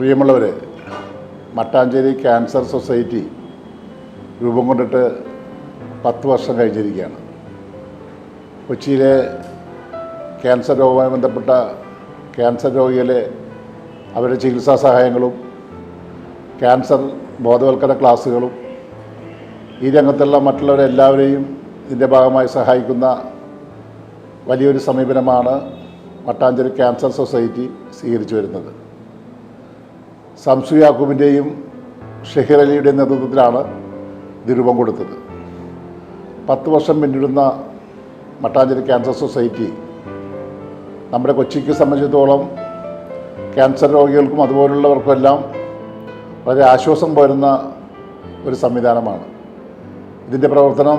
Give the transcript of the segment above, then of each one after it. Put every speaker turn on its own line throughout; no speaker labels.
പ്രിയമുള്ളവരെ, Mattancherry cancer society രൂപം കൊണ്ടിട്ട് 10 വർഷം കഴിഞ്ഞിരിക്കുകയാണ്. കൊച്ചിയിലെ ക്യാൻസർ രോഗവുമായി ബന്ധപ്പെട്ട ക്യാൻസർ രോഗികളെ അവരുടെ ചികിത്സാ സഹായങ്ങളും ക്യാൻസർ ബോധവൽക്കരണ ക്ലാസ്സുകളും ഈ രംഗത്തുള്ള മറ്റുള്ളവരെല്ലാവരെയും ഇതിൻ്റെ ഭാഗമായി സഹായിക്കുന്ന വലിയൊരു സമീപനമാണ് മട്ടാഞ്ചേരി ക്യാൻസർ സൊസൈറ്റി സ്വീകരിച്ചു വരുന്നത്. സംസു യാക്കൂബിൻ്റെയും ഷഹീർ അലിയുടെയും നേതൃത്വത്തിലാണ് ഇത് രൂപം കൊടുത്തത്. 10 വർഷം പിന്നിടുന്ന മട്ടാഞ്ചേരി ക്യാൻസർ സൊസൈറ്റി നമ്മുടെ കൊച്ചിക്ക് സംബന്ധിച്ചിടത്തോളം ക്യാൻസർ രോഗികൾക്കും അതുപോലുള്ളവർക്കുമെല്ലാം വളരെ ആശ്വാസം പകരുന്ന ഒരു സംവിധാനമാണ്. ഇതിൻ്റെ പ്രവർത്തനം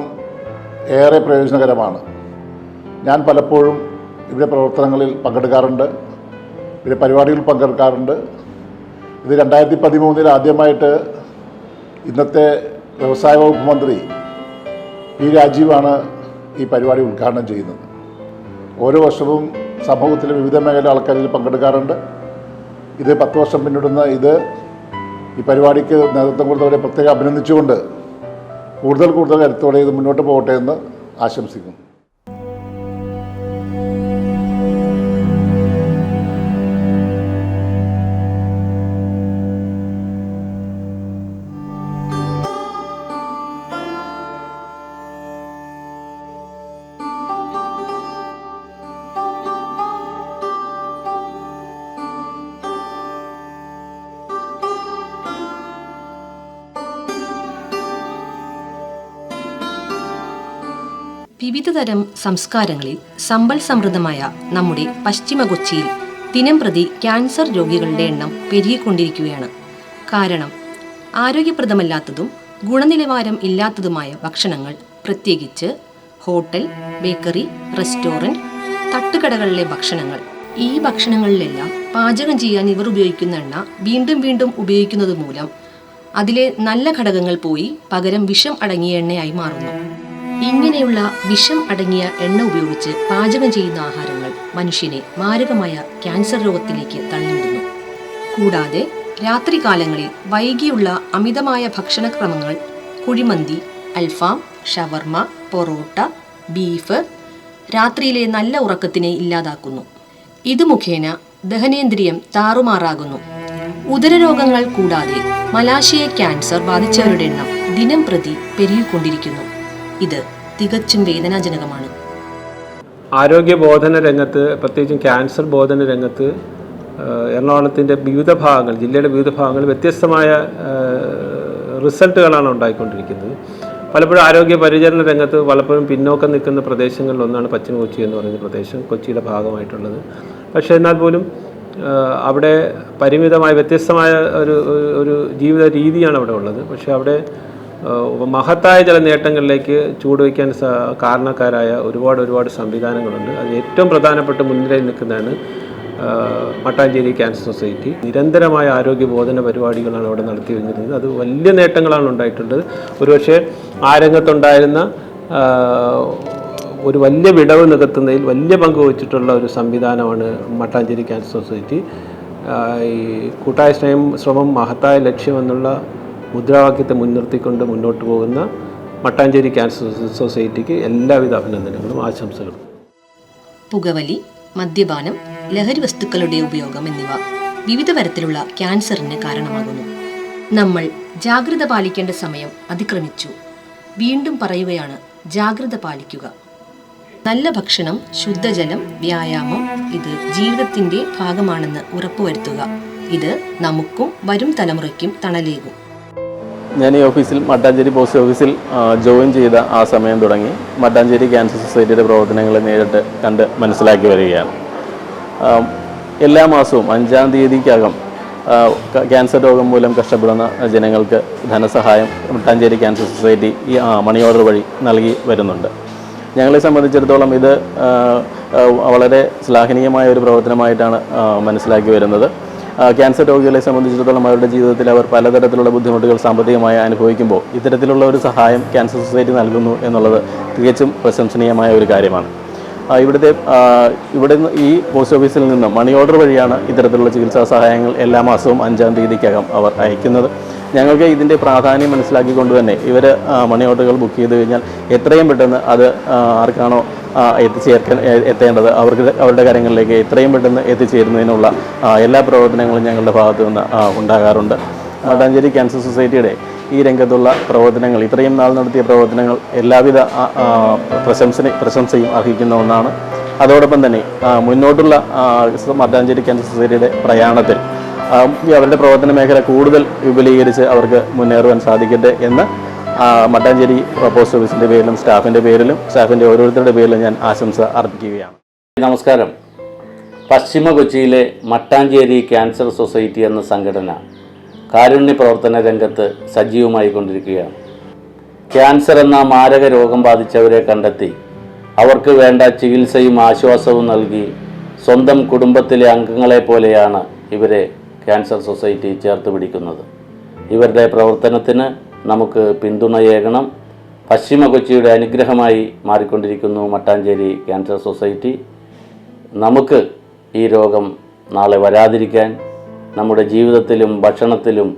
ഏറെ പ്രയോജനകരമാണ്. ഞാൻ പലപ്പോഴും ഇവിടെ പ്രവർത്തനങ്ങളിൽ പങ്കെടുക്കാറുണ്ട്, ഇവിടെ പരിപാടികളിൽ പങ്കെടുക്കാറുണ്ട്. ഇത് 2013 ആദ്യമായിട്ട് ഇന്നത്തെ വ്യവസായ വകുപ്പ് മന്ത്രി പി രാജീവാണ് ഈ പരിപാടി ഉദ്ഘാടനം ചെയ്യുന്നത്. ഓരോ വർഷവും സമൂഹത്തിലെ വിവിധ മേഖല ആൾക്കാരിൽ പങ്കെടുക്കാറുണ്ട്. ഇത് 10 വർഷം പിന്നിടുന്ന ഈ പരിപാടിക്ക് നേതൃത്വം കൊടുത്തവരെ പ്രത്യേകം അഭിനന്ദിച്ചുകൊണ്ട് കൂടുതൽ കരുത്തോടെ ഇത് മുന്നോട്ട് പോകട്ടെ എന്ന് ആശംസിക്കുന്നു.
വിവിധതരം സംസ്കാരങ്ങളിൽ സമ്പൽ സമൃദ്ധമായ നമ്മുടെ പശ്ചിമ കൊച്ചിയിൽ ദിനംപ്രതി ക്യാൻസർ രോഗികളുടെ എണ്ണം പെരുകിക്കൊണ്ടിരിക്കുകയാണ്. കാരണം ആരോഗ്യപ്രദമല്ലാത്തതും ഗുണനിലവാരം ഇല്ലാത്തതുമായ ഭക്ഷണങ്ങൾ, പ്രത്യേകിച്ച് ഹോട്ടൽ, ബേക്കറി, റെസ്റ്റോറൻറ്റ്, തട്ടുകടകളിലെ ഭക്ഷണങ്ങൾ. ഈ ഭക്ഷണങ്ങളിലെല്ലാം പാചകം ചെയ്യാൻ ഇവർ ഉപയോഗിക്കുന്ന എണ്ണ വീണ്ടും വീണ്ടും ഉപയോഗിക്കുന്നത് മൂലം അതിലെ നല്ല ഘടകങ്ങൾ പോയി പകരം വിഷം അടങ്ങിയ എണ്ണയായി മാറുന്നു. ഇങ്ങനെയുള്ള വിഷം അടങ്ങിയ എണ്ണ ഉപയോഗിച്ച് പാചകം ചെയ്യുന്ന ആഹാരങ്ങൾ മനുഷ്യനെ മാരകമായ ക്യാൻസർ രോഗത്തിലേക്ക് തള്ളിവിടുന്നു. കൂടാതെ രാത്രികാലങ്ങളിൽ വൈകിയുള്ള അമിതമായ ഭക്ഷണക്രമങ്ങൾ കുഴിമന്തി, അൽഫാം, ഷവർമ, പൊറോട്ട, ബീഫ് രാത്രിയിലെ നല്ല ഉറക്കത്തിനെ ഇല്ലാതാക്കുന്നു. ഇത് മുഖേന ദഹനേന്ദ്രിയം താറുമാറാകുന്നു. ഉദരരോഗങ്ങൾ കൂടാതെ മലാശയ ക്യാൻസർ ബാധിച്ചവരുടെ എണ്ണം ദിനം പ്രതി പെരുകിക്കൊണ്ടിരിക്കുന്നു. ഇത് തികച്ചും വേദനാജനകമാണ്.
ആരോഗ്യ ബോധന രംഗത്ത്, പ്രത്യേകിച്ചും ക്യാൻസർ ബോധന രംഗത്ത് എറണാകുളത്തിൻ്റെ ജില്ലയുടെ വിവിധ ഭാഗങ്ങളിൽ വ്യത്യസ്തമായ റിസൾട്ടുകളാണ് ഉണ്ടായിക്കൊണ്ടിരിക്കുന്നത്. പലപ്പോഴും ആരോഗ്യ പരിചരണ രംഗത്ത് പലപ്പോഴും പിന്നോക്കം നിൽക്കുന്ന പ്രദേശങ്ങളിലൊന്നാണ് പശ്ചിമ കൊച്ചി എന്ന് പറയുന്ന പ്രദേശം, കൊച്ചിയുടെ ഭാഗമായിട്ടുള്ളത്. പക്ഷേ എന്നാൽ പോലും അവിടെ പരിമിതമായ വ്യത്യസ്തമായ ഒരു ജീവിത രീതിയാണ് അവിടെ ഉള്ളത്. പക്ഷേ അവിടെ മഹത്തായ ചില നേട്ടങ്ങളിലേക്ക് ചൂടുവയ്ക്കാൻ കാരണക്കാരായ ഒരുപാട് സംവിധാനങ്ങളുണ്ട്. അത് ഏറ്റവും പ്രധാനപ്പെട്ട മുൻനിരയിൽ നിൽക്കുന്നതാണ് മട്ടാഞ്ചേരി ക്യാൻസർ സൊസൈറ്റി. നിരന്തരമായ ആരോഗ്യ ബോധന പരിപാടികളാണ് അവിടെ നടത്തി വരുന്നത്. അത് വലിയ നേട്ടങ്ങളാണ് ഉണ്ടായിട്ടുള്ളത്. ഒരുപക്ഷെ ആ രംഗത്തുണ്ടായിരുന്ന ഒരു വലിയ വിടവ് നികത്തുന്നതിൽ വലിയ പങ്ക് വഹിച്ചിട്ടുള്ള ഒരു സംവിധാനമാണ് മട്ടാഞ്ചേരി ക്യാൻസർ സൊസൈറ്റി. ഈ കൂട്ടായ ശ്രമം മഹത്തായ ലക്ഷ്യമെന്നുള്ള മുദ്രാവാക്യത്തെ മുൻനിർത്തിക്കൊണ്ട് മുന്നോട്ട് പോകുന്ന മട്ടാഞ്ചേരി ക്യാൻസർ സൊസൈറ്റിക്ക് എല്ലാവിധ അഭിനന്ദനങ്ങളും ആശംസകളും.
പുകവലി, മദ്യപാനം, ലഹരി വസ്തുക്കളുടെ ഉപയോഗം എന്നിവ വിവിധ തരത്തിലുള്ള ക്യാൻസറിന് കാരണമാകുന്നു. നമ്മൾ ജാഗ്രത പാലിക്കേണ്ട സമയം അതിക്രമിച്ചു. വീണ്ടും പറയുകയാണ്, ജാഗ്രത പാലിക്കുക. നല്ല ഭക്ഷണം, ശുദ്ധജലം, വ്യായാമം ഇത് ജീവിതത്തിൻ്റെ ഭാഗമാണെന്ന് ഉറപ്പുവരുത്തുക. ഇത് നമുക്കും വരും തലമുറയ്ക്കും തണലേകും.
ഞാൻ ഈ ഓഫീസിൽ മട്ടാഞ്ചേരി പോസ്റ്റ് ഓഫീസിൽ ജോയിൻ ചെയ്ത ആ സമയം തുടങ്ങി മട്ടാഞ്ചേരി ക്യാൻസർ സൊസൈറ്റിയുടെ പ്രവർത്തനങ്ങളെ നേരിട്ട് കണ്ട് മനസ്സിലാക്കി വരികയാണ്. എല്ലാ മാസവും 5-ാം തീയതിക്കകം ക്യാൻസർ രോഗം മൂലം കഷ്ടപ്പെടുന്ന ജനങ്ങൾക്ക് ധനസഹായം മട്ടാഞ്ചേരി ക്യാൻസർ സൊസൈറ്റി ഈ മണി ഓർഡർ വഴി നൽകി വരുന്നുണ്ട്. ഞങ്ങളെ സംബന്ധിച്ചിടത്തോളം ഇത് വളരെ ശ്ലാഘനീയമായ ഒരു പ്രവർത്തനമായിട്ടാണ് മനസ്സിലാക്കി വരുന്നത്. ക്യാൻസർ രോഗികളെ സംബന്ധിച്ചിടത്തോളം അവരുടെ ജീവിതത്തിൽ അവർ പലതരത്തിലുള്ള ബുദ്ധിമുട്ടുകൾ സാമ്പത്തികമായി അനുഭവിക്കുമ്പോൾ ഇത്തരത്തിലുള്ള ഒരു സഹായം ക്യാൻസർ സൊസൈറ്റി നൽകുന്നു എന്നുള്ളത് തികച്ചും പ്രശംസനീയമായ ഒരു കാര്യമാണ്. ഇവിടെ ഈ പോസ്റ്റ് ഓഫീസിൽ നിന്ന് മണി ഓർഡർ വഴിയാണ് ഇത്തരത്തിലുള്ള ചികിത്സാ സഹായങ്ങൾ എല്ലാ മാസവും 5-ാം തീയതിക്കകം അവർ അയക്കുന്നത്. ഞങ്ങൾക്ക് ഇതിൻ്റെ പ്രാധാന്യം മനസ്സിലാക്കിക്കൊണ്ട് തന്നെ ഇവർ മണി ഓർഡറുകൾ ബുക്ക് ചെയ്ത് കഴിഞ്ഞാൽ എത്രയും പെട്ടെന്ന് അത് ആർക്കാണോ എത്തേണ്ടത് അവരുടെ കാര്യങ്ങളിലേക്ക് എത്രയും പെട്ടെന്ന് എത്തിച്ചേരുന്നതിനുള്ള എല്ലാ പ്രവർത്തനങ്ങളും ഞങ്ങളുടെ ഭാഗത്തു നിന്ന് ഉണ്ടാകാറുണ്ട്. മട്ടാഞ്ചേരി ക്യാൻസർ സൊസൈറ്റിയുടെ ഈ രംഗത്തുള്ള പ്രവർത്തനങ്ങൾ, ഇത്രയും നാൾ നടത്തിയ പ്രവർത്തനങ്ങൾ എല്ലാവിധ പ്രശംസയും അർഹിക്കുന്ന ഒന്നാണ്. അതോടൊപ്പം തന്നെ മുന്നോട്ടുള്ള മട്ടാഞ്ചേരി ക്യാൻസർ സൊസൈറ്റിയുടെ പ്രയാണത്തിൽ അവരുടെ പ്രവർത്തന മേഖല കൂടുതൽ വിപുലീകരിച്ച് അവർക്ക് മുന്നേറുവാൻ സാധിക്കട്ടെ എന്ന് മട്ടാഞ്ചേരി പോസ്റ്റ് ഓഫീസിൻ്റെ പേരിലും സ്റ്റാഫിൻ്റെ ഓരോരുത്തരുടെ പേരിലും ഞാൻ ആശംസ അർപ്പിക്കുകയാണ്.
നമസ്കാരം. പശ്ചിമ കൊച്ചിയിലെ മട്ടാഞ്ചേരി ക്യാൻസർ സൊസൈറ്റി എന്ന സംഘടന കാരുണ്യ പ്രവർത്തന രംഗത്ത് സജീവമായി കൊണ്ടിരിക്കുകയാണ്. ക്യാൻസർ എന്ന മാരക രോഗം ബാധിച്ചവരെ കണ്ടെത്തി അവർക്ക് വേണ്ട ചികിത്സയും ആശ്വാസവും നൽകി സ്വന്തം കുടുംബത്തിലെ അംഗങ്ങളെ പോലെയാണ് ഇവരെ ക്യാൻസർ സൊസൈറ്റി ചേർത്ത് പിടിക്കുന്നത്. ഇവരുടെ പ്രവർത്തനത്തിന് നമുക്ക് പിന്തുണയേകണം. പശ്ചിമ കൊച്ചിയുടെ അനുഗ്രഹമായി മാറിക്കൊണ്ടിരിക്കുന്നു മട്ടാഞ്ചേരി ക്യാൻസർ സൊസൈറ്റി. നമുക്ക് ഈ രോഗം നാളെ വരാതിരിക്കാൻ നമ്മുടെ ജീവിതത്തിലും ഭക്ഷണത്തിലും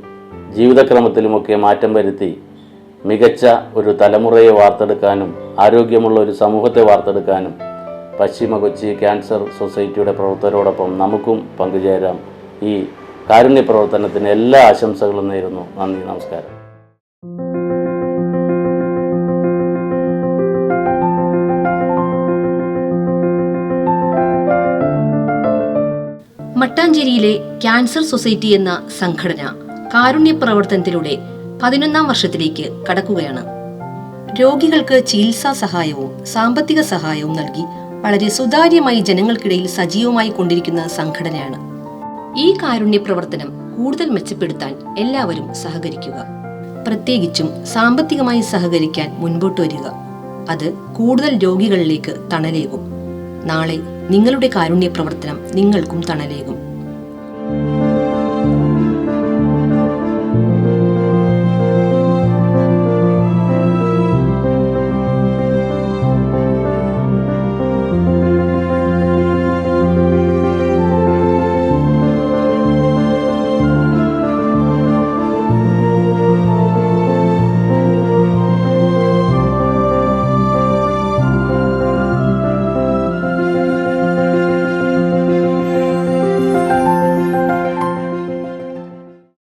ജീവിതക്രമത്തിലുമൊക്കെ മാറ്റം വരുത്തി മികച്ച ഒരു തലമുറയെ വാർത്തെടുക്കാനും ആരോഗ്യമുള്ള ഒരു സമൂഹത്തെ വാർത്തെടുക്കാനും പശ്ചിമ കൊച്ചി ക്യാൻസർ സൊസൈറ്റിയുടെ പ്രവർത്തകരോടൊപ്പം നമുക്കും പങ്കുചേരാം. ഈ കാരുണ്യ പ്രവർത്തനത്തിന് എല്ലാ ആശംസകളും നേരുന്നു. നന്ദി, നമസ്കാരം.
മട്ടാഞ്ചേരിയിലെ ക്യാൻസർ സൊസൈറ്റി എന്ന സംഘടന കാരുണ്യ പ്രവർത്തനത്തിലൂടെ 11ാം വർഷത്തിലേക്ക് കടക്കുകയാണ്. രോഗികൾക്ക് ചികിത്സാ സഹായവും സാമ്പത്തിക സഹായവും നൽകി വളരെ സുതാര്യമായി ജനങ്ങൾക്കിടയിൽ സജീവമായി കൊണ്ടിരിക്കുന്ന സംഘടനയാണ്. ഈ കാരുണ്യ പ്രവർത്തനം കൂടുതൽ മെച്ചപ്പെടുത്താൻ എല്ലാവരും സഹകരിക്കുക. പ്രത്യേകിച്ചും സാമ്പത്തികമായി സഹകരിക്കാൻ മുൻപോട്ട് വരിക. അത് കൂടുതൽ രോഗികളിലേക്ക് തണലേകും. നാളെ നിങ്ങളുടെ കാരുണ്യ പ്രവർത്തനം നിങ്ങൾക്കും തണലേകും.